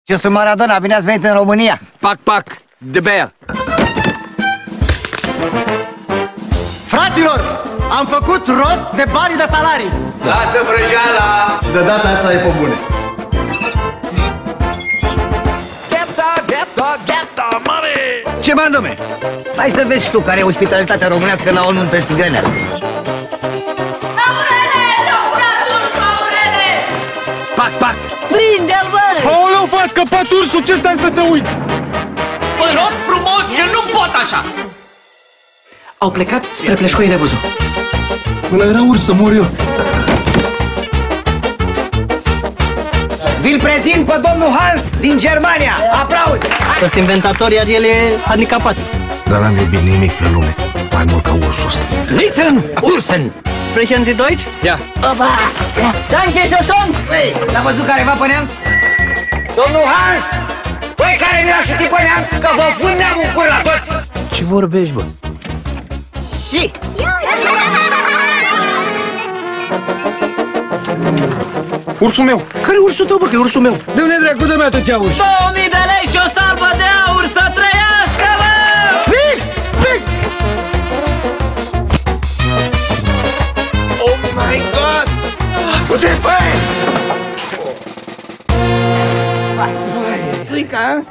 Eu sunt Maradona, bine ați venit în România. Pac, pac, de bea. Fraților, am făcut rost de banii de salarii. Lasă vrăjeala! Și de data asta e pe bune. Ce bani, domne? Hai să vezi tu care e ospitalitatea românească la o nuntă țigănească. Pac, pac. Prinde-l, bă! Aoleu, f-a scăpat ursul, ce stai să te uiți? Vă rog frumos că nu pot așa! Au plecat spre Pleșcoile Buzău. Ăla era urs, să mor eu. Vi-l prezint pe domnul Hans din Germania. Aplauzi! Toți inventatorii, iar el e handicapat. Dar n-am iubit nimic pe lume, mai mult ca ursul ăsta. Listen, Ursen. Sprechen Sie Deutsch? Ia. Opa! Danke, Șoșon! Băi, l-a văzut careva pe neamț? Domnul Hans! Băi, care mi-a șutit pe neamț? Că vă vând neamul în cur la toți! Ce vorbești, bă? Și... Ursul meu. Care ursul tău, bă, că e ursul meu? De unde dracu de mea atâția uși? 2000 de lei și o salvă de aur, să trăiască, bă! Oh my God! Fugiți, băi! Frica,